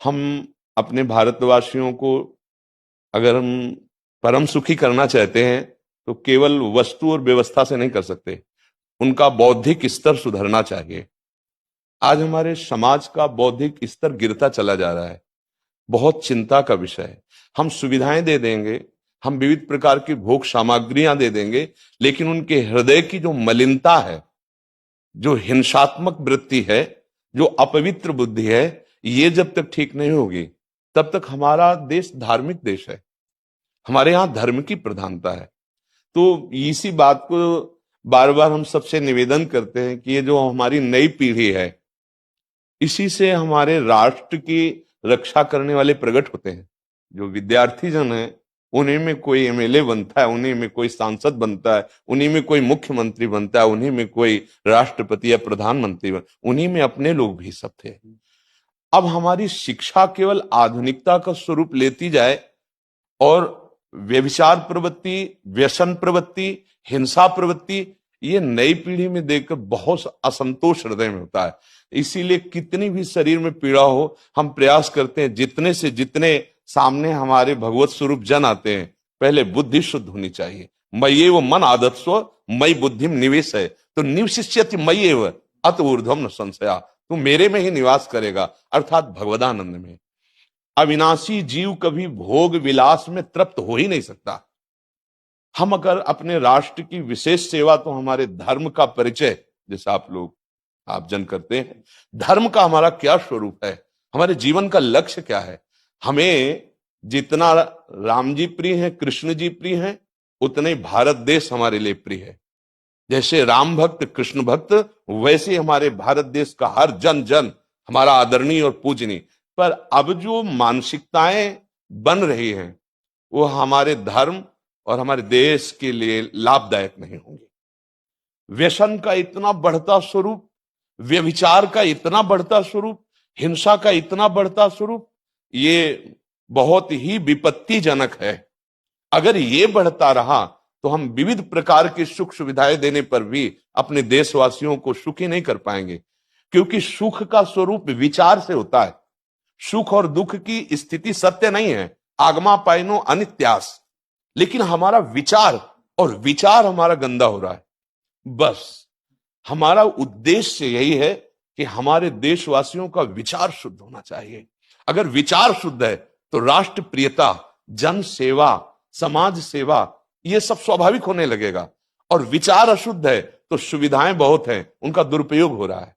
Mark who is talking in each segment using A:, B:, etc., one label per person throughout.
A: हम अपने भारतवासियों को अगर हम परम सुखी करना चाहते हैं तो केवल वस्तु और व्यवस्था से नहीं कर सकते, उनका बौद्धिक स्तर सुधरना चाहिए। आज हमारे समाज का बौद्धिक स्तर गिरता चला जा रहा है, बहुत चिंता का विषय है। हम सुविधाएं दे देंगे, हम विविध प्रकार की भोग सामग्रियां दे देंगे, लेकिन उनके हृदय की जो मलिनता है, जो हिंसात्मक वृत्ति है, जो अपवित्र बुद्धि है, ये जब तक ठीक नहीं होगी तब तक हमारा देश धार्मिक देश है, हमारे यहां धर्म की प्रधानता है। तो इसी बात को बार बार हम सबसे निवेदन करते हैं कि ये जो हमारी नई पीढ़ी है, इसी से हमारे राष्ट्र की रक्षा करने वाले प्रकट होते हैं। जो विद्यार्थी जन है, उन्हीं में कोई एमएलए बनता है, उन्हीं में कोई सांसद बनता है, उन्हीं में कोई मुख्यमंत्री बनता है, उन्हीं में कोई राष्ट्रपति या प्रधानमंत्री उन्हीं में अपने लोग भी सब थे। अब हमारी शिक्षा केवल आधुनिकता का स्वरूप लेती जाए और व्यभिचार प्रवृत्ति, व्यसन प्रवृत्ति, हिंसा प्रवृत्ति, ये नई पीढ़ी में देखकर बहुत असंतोष हृदय में होता है। इसीलिए कितनी भी शरीर में पीड़ा हो, हम प्रयास करते हैं जितने से जितने सामने हमारे भगवत स्वरूप जन आते हैं, पहले बुद्धि शुद्ध होनी चाहिए। मय्ये वो मन आदत्स्व मई बुद्धिम निवेश है, तो निवशिष्यति मय्ये व अत ऊर्ध्वम न संशया, तू मेरे में ही निवास करेगा, अर्थात भगवदानंद में। अविनाशी जीव कभी भोग विलास में तृप्त हो ही नहीं सकता। हम अगर अपने राष्ट्र की विशेष सेवा, तो हमारे धर्म का परिचय, जैसे आप जन करते हैं, धर्म का हमारा क्या स्वरूप है, हमारे जीवन का लक्ष्य क्या है। हमें जितना राम जी प्रिय हैं, कृष्ण जी प्रिय हैं, उतने ही भारत देश हमारे लिए प्रिय है। जैसे राम भक्त, कृष्ण भक्त, वैसे हमारे भारत देश का हर जन जन हमारा आदरणीय और पूजनीय। पर अब जो मानसिकताएं बन रही हैं, वो हमारे धर्म और हमारे देश के लिए लाभदायक नहीं होंगे। व्यसन का इतना बढ़ता स्वरूप, व्यभिचार का इतना बढ़ता स्वरूप, हिंसा का इतना बढ़ता स्वरूप, ये बहुत ही विपत्तिजनक है। अगर ये बढ़ता रहा तो हम विविध प्रकार की सुख सुविधाएं देने पर भी अपने देशवासियों को सुखी नहीं कर पाएंगे, क्योंकि सुख का स्वरूप विचार से होता है। सुख और दुख की स्थिति सत्य नहीं है, आगमा पाइनो अनित्यास, लेकिन हमारा विचार, और विचार हमारा गंदा हो रहा है। बस हमारा उद्देश्य यही है कि हमारे देशवासियों का विचार शुद्ध होना चाहिए। अगर विचार शुद्ध है तो राष्ट्र प्रियता, जन सेवा, समाज सेवा, ये सब स्वाभाविक होने लगेगा। और विचार अशुद्ध है तो सुविधाएं बहुत हैं, उनका दुरुपयोग हो रहा है।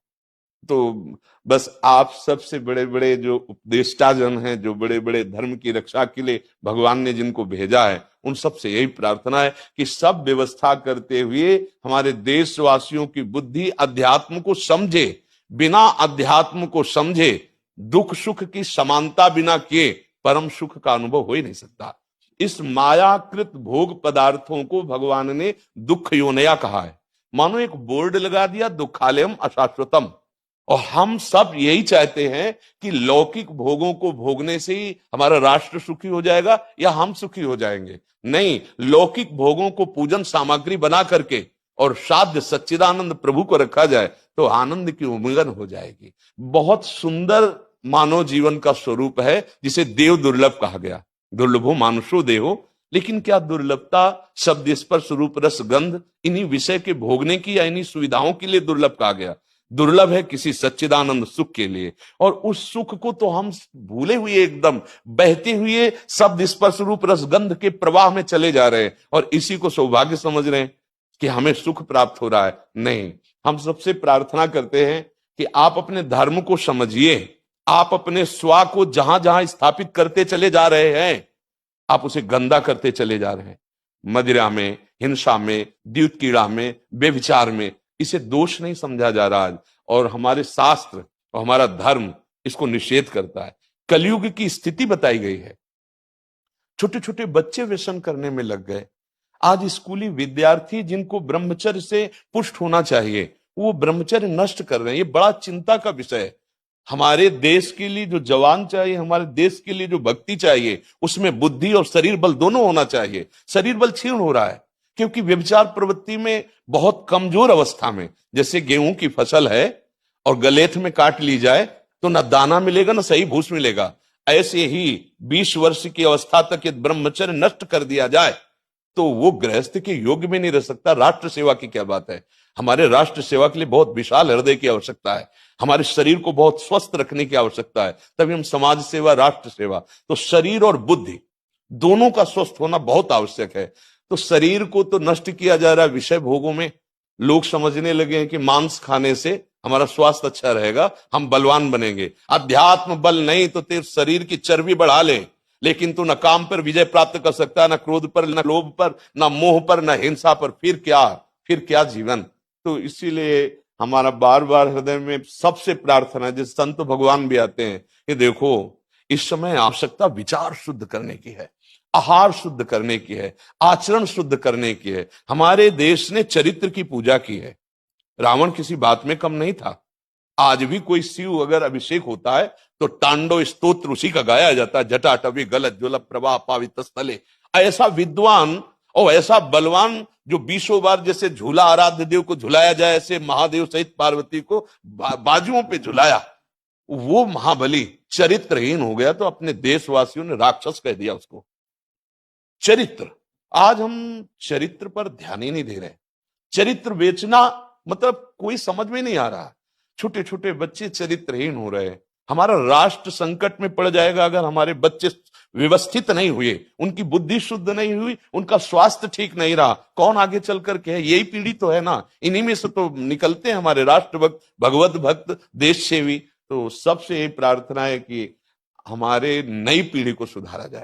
A: तो बस आप सबसे बड़े बड़े जो उपदेष्टा जन हैं, जो बड़े बड़े धर्म की रक्षा के लिए भगवान ने जिनको भेजा है, उन सबसे यही प्रार्थना है कि सब व्यवस्था करते हुए हमारे देशवासियों की बुद्धि अध्यात्म को समझे। बिना अध्यात्म को समझे दुख सुख की समानता बिना किए परम सुख का अनुभव हो ही नहीं सकता। इस मायाकृत भोग पदार्थों को भगवान ने दुख योनया कहा है। मानो एक बोर्ड लगा दिया, दुखालयम अशाश्वतम। और हम सब यही चाहते हैं कि लौकिक भोगों को भोगने से ही हमारा राष्ट्र सुखी हो जाएगा या हम सुखी हो जाएंगे। नहीं, लौकिक भोगों को पूजन सामग्री बना करके और साध्य सच्चिदानंद प्रभु को रखा जाए तो आनंद की उमंगन हो जाएगी। बहुत सुंदर मानव जीवन का स्वरूप है, जिसे देव दुर्लभ कहा गया। दुर्लभो मानुषो देहो, लेकिन क्या दुर्लभता शब्द स्पर्श रूप रस गंध इन्हीं विषय के भोगने की या इन्हीं सुविधाओं के लिए दुर्लभ कहा गया? दुर्लभ है किसी सच्चिदानंद सुख के लिए। और उस सुख को तो हम भूले हुए, एकदम बहते हुए शब्द स्पर्श रूप रस गंध के प्रवाह में चले जा रहे हैं और इसी को सौभाग्य समझ रहे हैं कि हमें सुख प्राप्त हो रहा है। नहीं, हम सबसे प्रार्थना करते हैं कि आप अपने धर्म को समझिए। आप अपने स्वा को जहां जहां स्थापित करते चले जा रहे हैं, आप उसे गंदा करते चले जा रहे हैं। मदिरा में, हिंसा में, द्यूत कीड़ा में, बेविचार में, इसे दोष नहीं समझा जा रहा है। और हमारे शास्त्र और हमारा धर्म इसको निषेध करता है। कलयुग की स्थिति बताई गई है। छोटे छोटे बच्चे व्यसन करने में लग गए। आज स्कूली विद्यार्थी जिनको ब्रह्मचर्य से पुष्ट होना चाहिए, वो ब्रह्मचर्य नष्ट कर रहे हैं। ये बड़ा चिंता का विषय है। हमारे देश के लिए जो जवान चाहिए, हमारे देश के लिए जो भक्ति चाहिए, उसमें बुद्धि और शरीर बल दोनों होना चाहिए। शरीर बल क्षीण हो रहा है क्योंकि व्यभिचार प्रवृत्ति में बहुत कमजोर अवस्था में, जैसे गेहूं की फसल है और गलेथ में काट ली जाए तो ना दाना मिलेगा ना सही भूस मिलेगा। ऐसे ही 20 वर्ष की अवस्था तक यदि ब्रह्मचर्य नष्ट कर दिया जाए तो वो गृहस्थ के योग्य में नहीं रह सकता। राष्ट्र सेवा की क्या बात है। हमारे राष्ट्र सेवा के लिए बहुत विशाल हृदय की आवश्यकता है, हमारे शरीर को बहुत स्वस्थ रखने की आवश्यकता है, तभी हम समाज सेवा, राष्ट्र सेवा। तो शरीर और बुद्धि दोनों का स्वस्थ होना बहुत आवश्यक है। तो शरीर को तो नष्ट किया जा रहा है विषय भोगों में। लोग समझने लगे हैं कि मांस खाने से हमारा स्वास्थ्य अच्छा रहेगा, हम बलवान बनेंगे। अध्यात्म बल नहीं तो तेरे शरीर की चर्बी बढ़ा ले, लेकिन तू न काम पर विजय प्राप्त कर सकता, न क्रोध पर, न लोभ पर, न मोह पर, न हिंसा पर। फिर क्या जीवन। तो इसीलिए हमारा बार बार हृदय में सबसे प्रार्थना है, जिस संत भगवान भी आते हैं, कि देखो इस समय आवश्यकता विचार शुद्ध करने की है, आहार शुद्ध करने की है, आचरण शुद्ध करने की है। हमारे देश ने चरित्र की पूजा की है। रावण किसी बात में कम नहीं था। आज भी कोई शिव अगर अभिषेक होता है तो तांडव स्तोत्र उसी का गाया जाता है, जटाटवी गलत ज्वल प्रवाह पावित स्थले। ऐसा विद्वान और ऐसा बलवान जो 20 बार जैसे झूला आराध्य देव को झुलाया जाए, ऐसे महादेव सहित पार्वती को बाजुओं पे झुलाया, वो महाबली चरित्रहीन हो गया तो अपने देशवासियों ने राक्षस कह दिया उसको। चरित्र, आज हम चरित्र पर ध्यान ही नहीं दे रहे। चरित्र बेचना मतलब कोई समझ में नहीं आ रहा। छोटे छोटे बच्चे चरित्रहीन हो रहे हैं। हमारा राष्ट्र संकट में पड़ जाएगा अगर हमारे बच्चे व्यवस्थित नहीं हुए, उनकी बुद्धि शुद्ध नहीं हुई, उनका स्वास्थ्य ठीक नहीं रहा। कौन आगे चल करके है? यही पीढ़ी तो है ना, इन्हीं में से तो निकलते हैं हमारे राष्ट्र भक्त, भगवत भक्त, देश सेवी। तो सबसे यही प्रार्थना है कि हमारे नई पीढ़ी को सुधारा जाए।